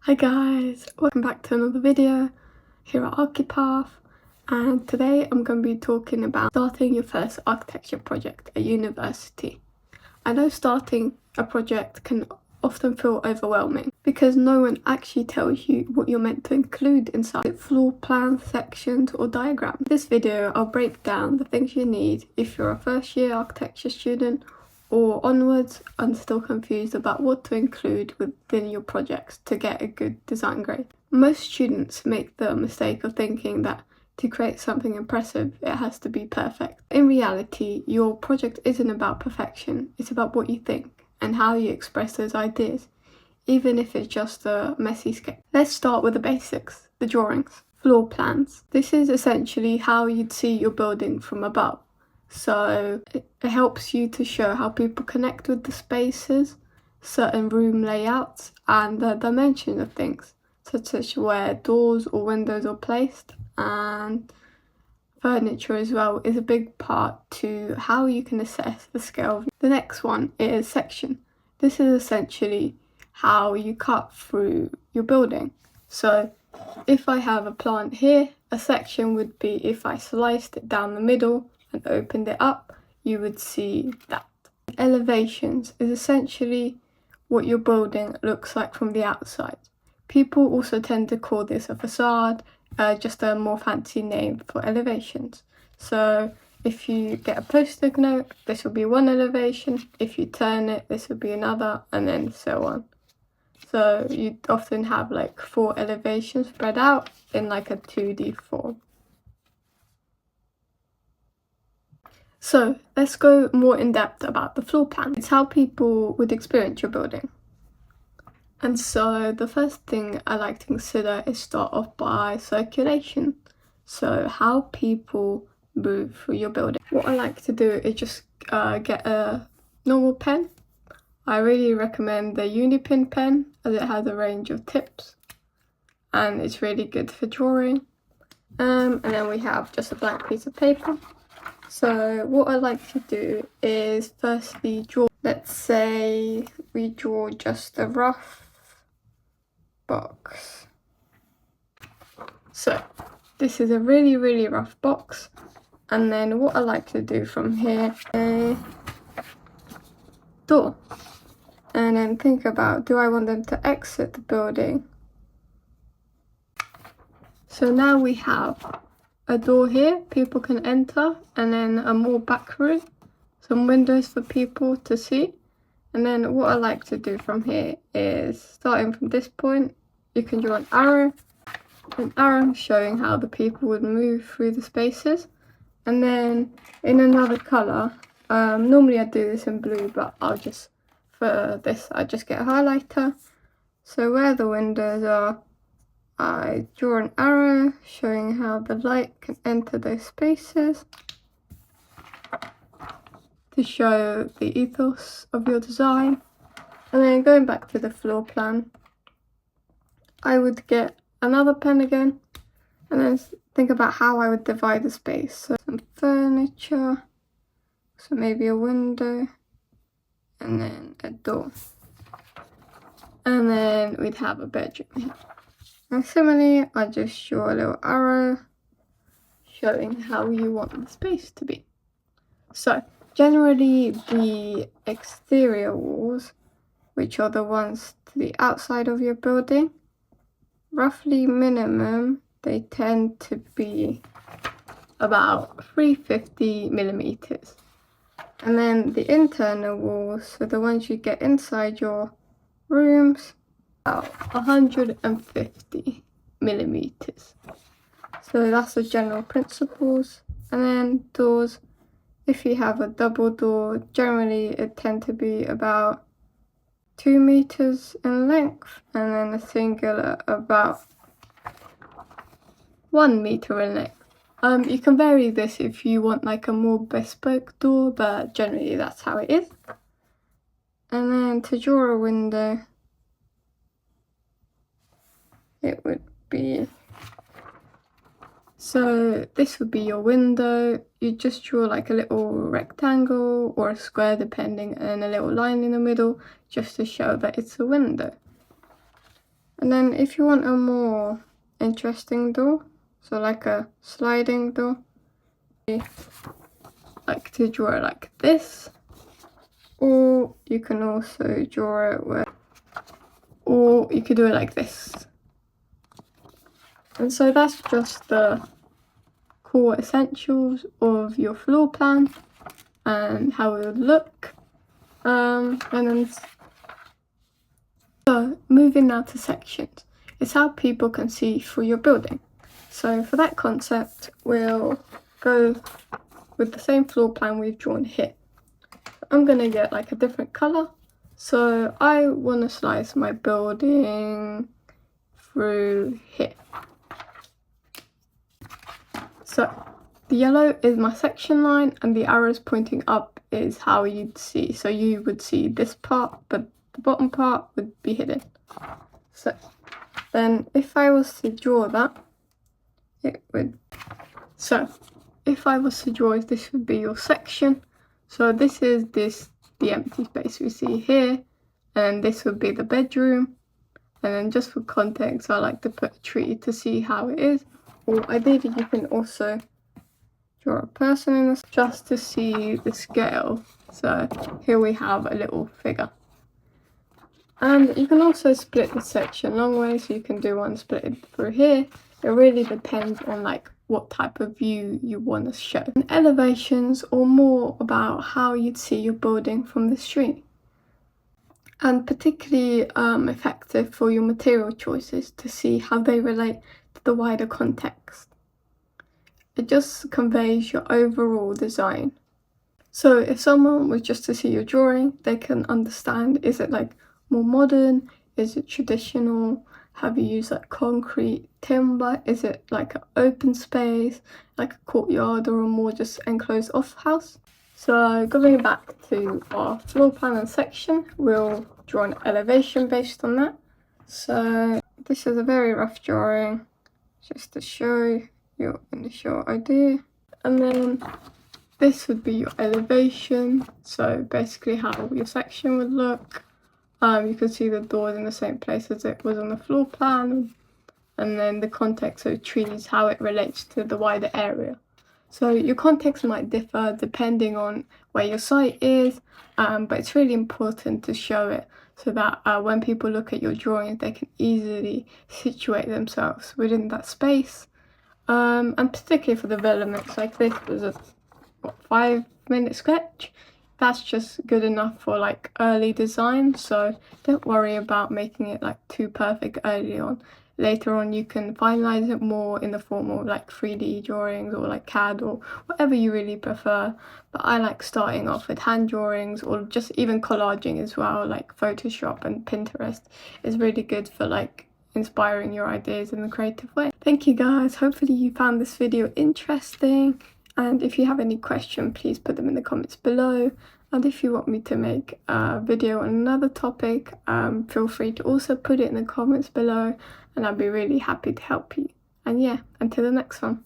Hi guys, welcome back to another video here at Archipath, and today I'm going to be talking about starting your first architecture project at university. I know starting a project can often feel overwhelming because no one actually tells you what you're meant to include inside floor plans, sections or diagrams. In this video I'll break down the things you need if you're a first year architecture student or onwards and still confused about what to include within your projects to get a good design grade. Most students make the mistake of thinking that to create something impressive, it has to be perfect. In reality, your project isn't about perfection, it's about what you think and how you express those ideas, even if it's just a messy sketch. Let's start with the basics, the drawings. Floor plans. This is essentially how you'd see your building from above. So it helps you to show how people connect with the spaces, certain room layouts, and the dimension of things, such as where doors or windows are placed, and furniture as well is a big part to how you can assess the scale. The next one is section. This is essentially how you cut through your building. So if I have a plant here, a section would be if I sliced it down the middle and opened it up, you would see that. Elevations is essentially what your building looks like from the outside. People also tend to call this a facade, just a more fancy name for elevations. So if you get a post-it note, this will be one elevation. If you turn it, this will be another, and then so on. So you'd often have like 4 elevations spread out in like a 2D form. So let's go more in depth about the floor plan. It's how people would experience your building. And so the first thing I like to consider is start off by circulation. So how people move through your building. What I like to do is just get a normal pen. I really recommend the Unipin pen as it has a range of tips and it's really good for drawing. And then we have just a blank piece of paper. So what I like to do is firstly draw, let's say we draw just a rough box. So this is a really rough box, and then what I like to do from here is a door, and then think about, do I want them to exit the building? So now we have a door here, people can enter, and then a more back room, some windows for people to see. And then what I like to do from here is, starting from this point, you can draw an arrow showing how the people would move through the spaces. And then in another colour, normally I do this in blue, but for this I just get a highlighter. So where the windows are, I draw an arrow showing how the light can enter those spaces to show the ethos of your design. And then going back to the floor plan, I would get another pen again and then think about how I would divide the space. So some furniture, so maybe a window, and then a door. And then we'd have a bedroom here. And similarly, I just draw a little arrow showing how you want the space to be. So generally the exterior walls, which are the ones to the outside of your building, roughly minimum, they tend to be about 350 millimeters. And then the internal walls, so the ones you get inside your rooms, about 150 millimeters. So that's the general principles. And then doors, if you have a double door, generally it tend to be about 2 meters in length, and then a singular about 1 meter in length. You can vary this if you want like a more bespoke door, but generally that's how it is. And then to draw a window, it would be, so this would be your window. You just draw like a little rectangle or a square depending, and a little line in the middle just to show that it's a window. And then if you want a more interesting door, so like a sliding door, you like to draw it like this, or you can also draw it with, or you could do it like this. And so that's just the core essentials of your floor plan and how it would look. And then so moving now to sections, it's how people can see through your building. So for that concept, we'll go with the same floor plan we've drawn here. I'm gonna get like a different color. So I want to slice my building through here. So the yellow is my section line and the arrows pointing up is how you'd see. So you would see this part, but the bottom part would be hidden. So then if I was to draw that, it would, so if I was to draw it, this would be your section. So this is the empty space we see here, and this would be the bedroom. And then just for context, I like to put a tree to see how it is. Or ideally you can also draw a person in this just to see the scale. So here we have a little figure. And you can also split the section long way, so you can do one split it through here. It really depends on like what type of view you want to show. And elevations are more about how you'd see your building from the street. And particularly effective for your material choices to see how they relate to the wider context. It just conveys your overall design. So if someone was just to see your drawing, they can understand, is it like more modern? Is it traditional? Have you used like concrete, timber? Is it like an open space, like a courtyard, or a more just enclosed off house? So going back to our floor plan and section, we'll draw an elevation based on that. So this is a very rough drawing, just to show your initial idea. And then this would be your elevation, so basically how your section would look. You can see the doors in the same place as it was on the floor plan, and then the context of trees, how it relates to the wider area. So your context might differ depending on where your site is, but it's really important to show it so that when people look at your drawings, they can easily situate themselves within that space. And particularly for developments like this was a 5-minute sketch. That's just good enough for like early design, so don't worry about making it like too perfect early on. Later on you can finalize it more in the form of like 3D drawings or like CAD or whatever you really prefer. But I like starting off with hand drawings or just even collaging as well, like Photoshop and Pinterest is really good for like inspiring your ideas in a creative way. Thank you guys, hopefully you found this video interesting. And if you have any questions, please put them in the comments below. And if you want me to make a video on another topic, feel free to also put it in the comments below, and I'll be really happy to help you. And yeah, until the next one.